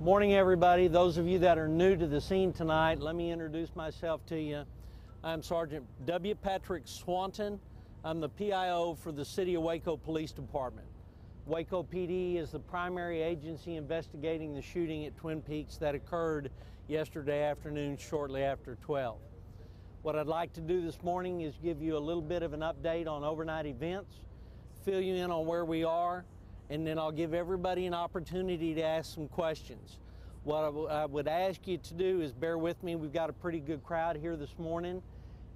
Morning, everybody. Those of you that are new to the scene tonight, let me introduce myself to you. I'm Sergeant W. Patrick Swanton. I'm the PIO for the City of Waco Police Department. Waco PD is the primary agency investigating the shooting at Twin Peaks that occurred yesterday afternoon shortly after 12. What I'd like to do this morning is give you a little bit of an update on overnight events, fill you in on where we are, and then I'll give everybody an opportunity to ask some questions. What I would ask you to do is bear with me. We've got a pretty good crowd here this morning.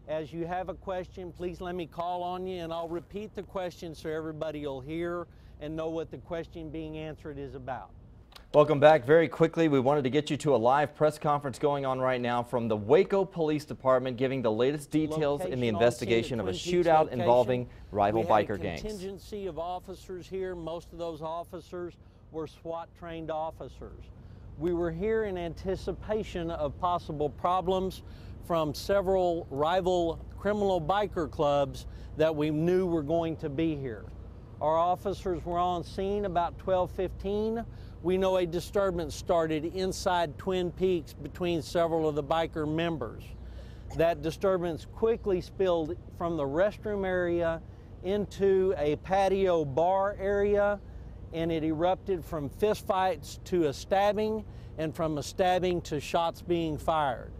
As you have a question, please let me call on you, and I'll repeat the question so everybody will hear and know what the question being answered is about. Welcome back. Very quickly, we wanted to get you to a live press conference going on right now from the Waco Police Department, giving the latest details in the investigation of a shootout involving rival biker gangs. We had a contingency of officers here. Most of those officers were SWAT-trained officers. We were here in anticipation of possible problems from several rival criminal biker clubs that we knew were going to be here. Our officers were on scene about 12:15. We know a disturbance started inside Twin Peaks between several of the biker members. That disturbance quickly spilled from the restroom area into a patio bar area, and it erupted from fistfights to a stabbing, and from a stabbing to shots being fired.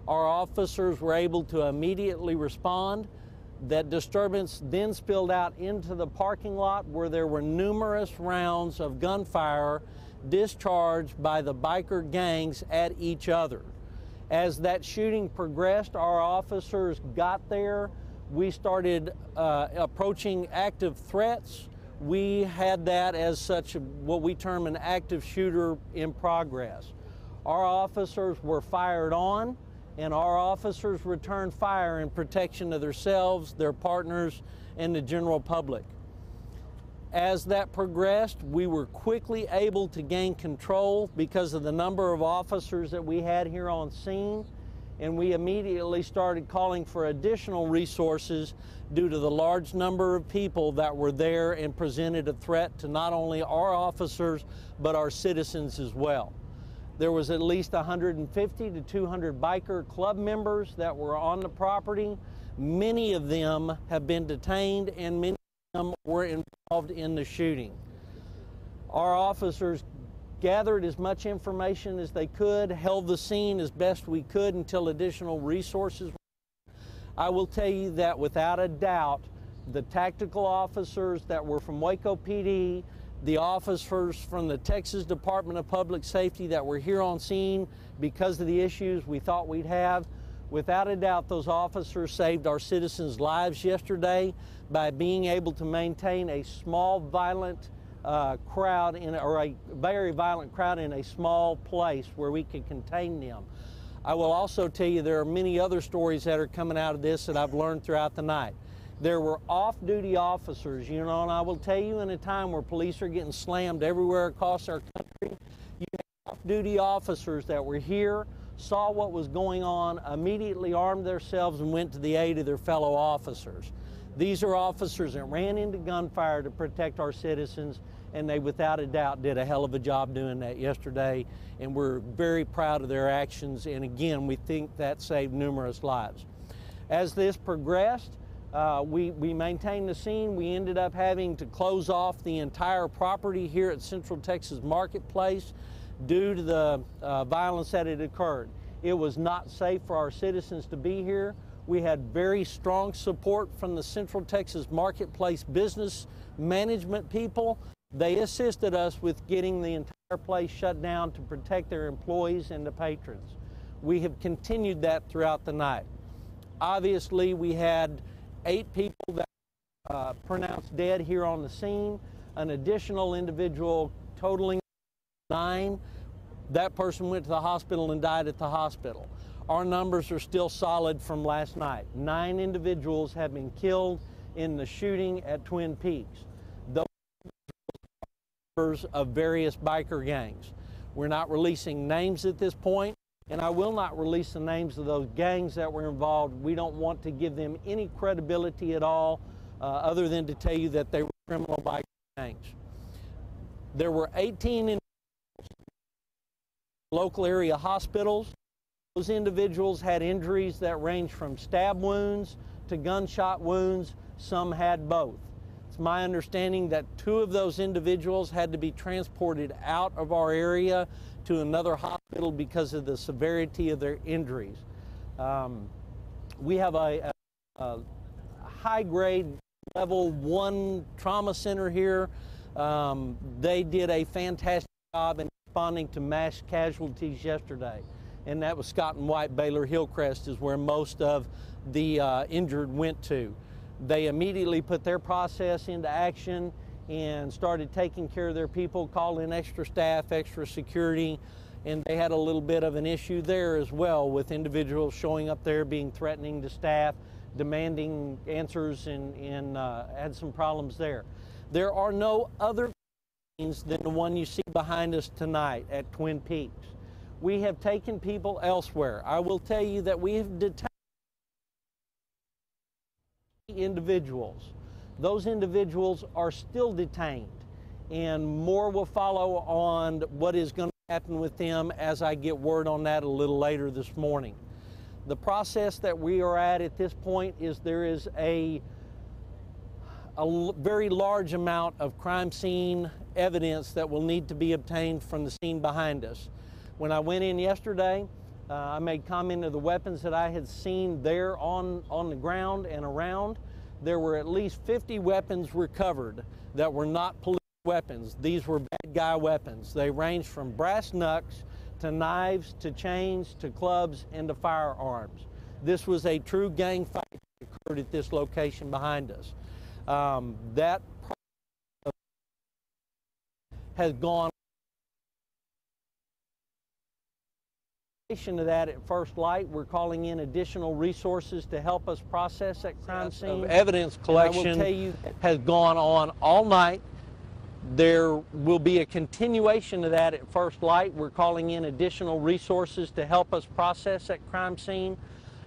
Our officers were able to immediately respond. That disturbance then spilled out into the parking lot where there were numerous rounds of gunfire discharged by the biker gangs at each other. As that shooting progressed, our officers got there. We started approaching active threats. We had that as such what we term an active shooter in progress. Our officers were fired on, and our officers returned fire in protection of themselves, their partners, and the general public. As that progressed, we were quickly able to gain control because of the number of officers that we had here on scene, and we immediately started calling for additional resources due to the large number of people that were there and presented a threat to not only our officers, but our citizens as well. There was at least 150 to 200 biker club members that were on the property. Many of them have been detained, and many of them were involved in the shooting. Our officers gathered as much information as they could, held the scene as best we could until additional resources. I will tell you that without a doubt, the tactical officers that were from Waco PD, the officers from the Texas Department of Public Safety that were here on scene because of the issues we thought we'd have, without a doubt, those officers saved our citizens' lives yesterday by being able to maintain a small, violent crowd, or a very violent crowd in a small place where we could contain them. I will also tell you there are many other stories that are coming out of this that I've learned throughout the night. There were off-duty officers, and I will tell you, in a time where police are getting slammed everywhere across our country, you have off-duty officers that were here, saw what was going on, immediately armed themselves and went to the aid of their fellow officers. These are officers that ran into gunfire to protect our citizens, and they without a doubt did a hell of a job doing that yesterday, and we're very proud of their actions, and again, we think that saved numerous lives. As this progressed, we maintained the scene. We ended up having to close off the entire property here at Central Texas Marketplace due to the violence that had occurred. It was not safe for our citizens to be here. We had very strong support from the Central Texas Marketplace business management people. They assisted us with getting the entire place shut down to protect their employees and the patrons. We have continued that throughout the night. Obviously, we had 8 people that pronounced dead here on the scene, an additional individual totaling 9. That person went to the hospital and died at the hospital. Our numbers are still solid from last night. 9 individuals have been killed in the shooting at Twin Peaks. Those are members of various biker gangs. We're not releasing names at this point, and I will not release the names of those gangs that were involved. We don't want to give them any credibility at all, other than to tell you that they were criminal biker gangs. There were 18 individuals local area hospitals. Those individuals had injuries that ranged from stab wounds to gunshot wounds. Some had both. It's my understanding that 2 of those individuals had to be transported out of our area to another hospital because of the severity of their injuries. We have a high-grade level 1 trauma center here. They did a fantastic job in responding to mass casualties yesterday, and that was Scott and White Baylor Hillcrest is where most of the injured went to. They immediately put their process into action and started taking care of their people, called in extra staff, extra security, and they had a little bit of an issue there as well with individuals showing up there being threatening to staff, demanding answers, and had some problems there. There are no other things than the one you see behind us tonight at Twin Peaks. We have taken people elsewhere. I will tell you that we have detained individuals. Those individuals are still detained, and more will follow on what is going to happen with them as I get word on that a little later this morning. The process that we are at this point is there is a very large amount of crime scene evidence that will need to be obtained from the scene behind us. When I went in yesterday, I made comment of the weapons that I had seen there on the ground and around. There were at least 50 weapons recovered that were not police weapons. These were bad guy weapons. They ranged from brass knucks to knives to chains to clubs and to firearms. This was a true gang fight that occurred at this location behind us. That has gone to that at first light. We're calling in additional resources to help us process that crime scene. Evidence collection, I will tell you, has gone on all night. There will be a continuation of that at first light. We're calling in additional resources to help us process that crime scene.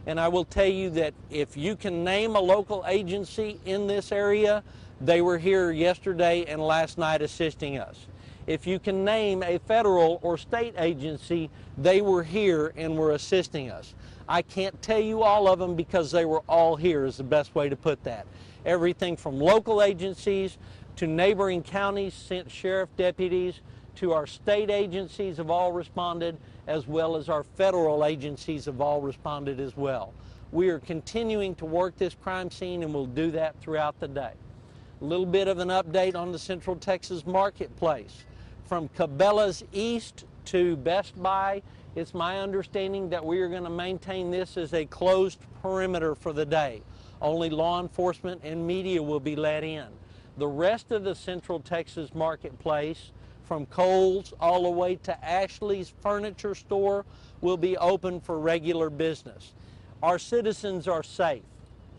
And I will tell you that if you can name a local agency in this area, they were here yesterday and last night assisting us. If you can name a federal or state agency, they were here and were assisting us. I can't tell you all of them because they were all here is the best way to put that. Everything from local agencies to neighboring counties sent sheriff deputies, to our state agencies have all responded, as well as our federal agencies have all responded as well. We are continuing to work this crime scene, and we'll do that throughout the day. A little bit of an update on the Central Texas Marketplace. From Cabela's East to Best Buy, it's my understanding that we are going to maintain this as a closed perimeter for the day. Only law enforcement and media will be let in. The rest of the Central Texas Marketplace, from Kohl's all the way to Ashley's Furniture Store, will be open for regular business. Our citizens are safe.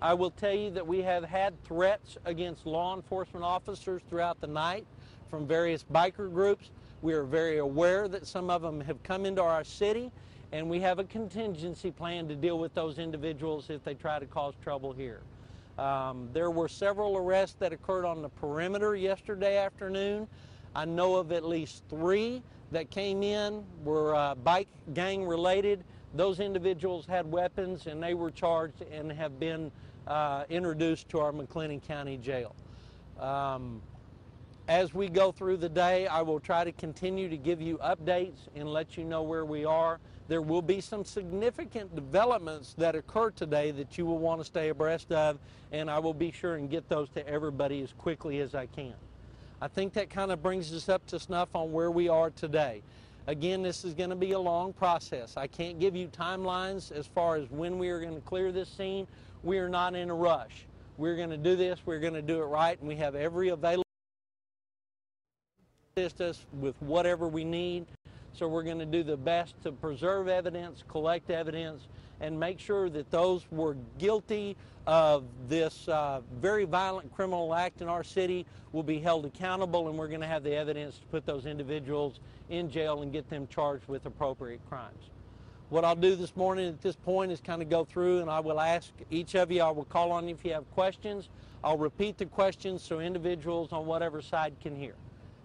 I will tell you that we have had threats against law enforcement officers throughout the night from various biker groups. We are very aware that some of them have come into our city, and we have a contingency plan to deal with those individuals if they try to cause trouble here. There were several arrests that occurred on the perimeter yesterday afternoon. I know of at least 3 that came in, were bike gang related. Those individuals had weapons, and they were charged and have been introduced to our McLennan County Jail. As we go through the day, I will try to continue to give you updates and let you know where we are. There will be some significant developments that occur today that you will want to stay abreast of, and I will be sure and get those to everybody as quickly as I can. I think that kind of brings us up to snuff on where we are today. Again, this is going to be a long process. I can't give you timelines as far as when we are going to clear this scene. We are not in a rush. We're going to do this, we're going to do it right, and we have every available assist us with whatever we need. So we're going to do the best to preserve evidence, collect evidence, and make sure that those were guilty of this very violent criminal act in our city will be held accountable, and we're going to have the evidence to put those individuals in jail and get them charged with appropriate crimes. What I'll do this morning at this point is kind of go through, and I will ask each of you, I will call on you if you have questions. I'll repeat the questions so individuals on whatever side can hear.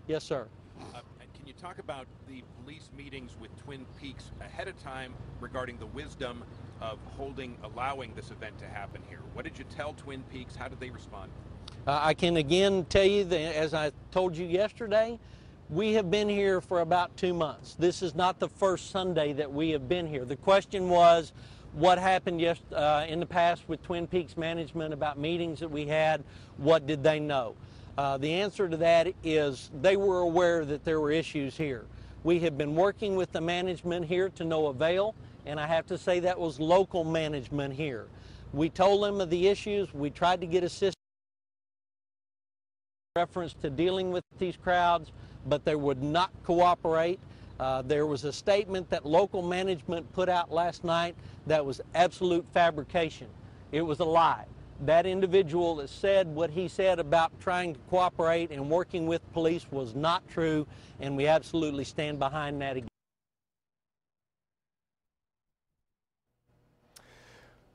Yes, sir. Can you talk about the police meetings with Twin Peaks ahead of time regarding the wisdom of allowing this event to happen here. What did you tell Twin Peaks? How did they respond? I can again tell you that, as I told you yesterday, we have been here for about 2 months. This is not the first Sunday that we have been here. The question was, what happened in the past with Twin Peaks management about meetings that we had? What did they know? The answer to that is they were aware that there were issues here. We have been working with the management here to no avail, and I have to say that was local management here. We told them of the issues. We tried to get assistance in reference to dealing with these crowds, but they would not cooperate. There was a statement that local management put out last night that was absolute fabrication. It was a lie. That individual that said what he said about trying to cooperate and working with police was not true, and we absolutely stand behind that again.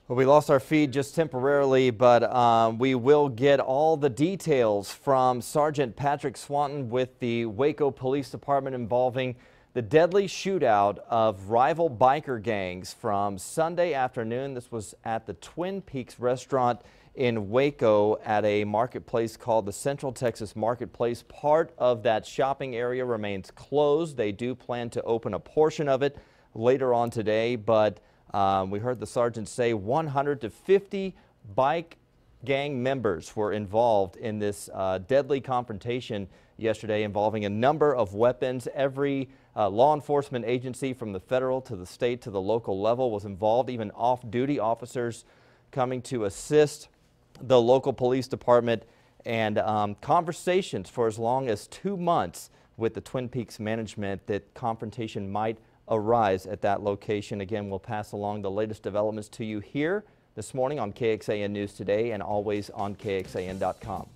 Well, we lost our feed just temporarily, but we will get all the details from Sergeant Patrick Swanton with the Waco Police Department involving the deadly shootout of rival biker gangs from Sunday afternoon. This was at the Twin Peaks restaurant in Waco at a marketplace called the Central Texas Marketplace. Part of that shopping area remains closed. They do plan to open a portion of it later on today, but we heard the sergeant say 100 to 50 bike gang members were involved in this deadly confrontation yesterday involving a number of weapons. Every law enforcement agency from the federal to the state to the local level was involved, even off-duty officers coming to assist the local police department, and conversations for as long as 2 months with the Twin Peaks management that confrontation might arise at that location. Again, we'll pass along the latest developments to you here this morning on KXAN News Today and always on KXAN.com.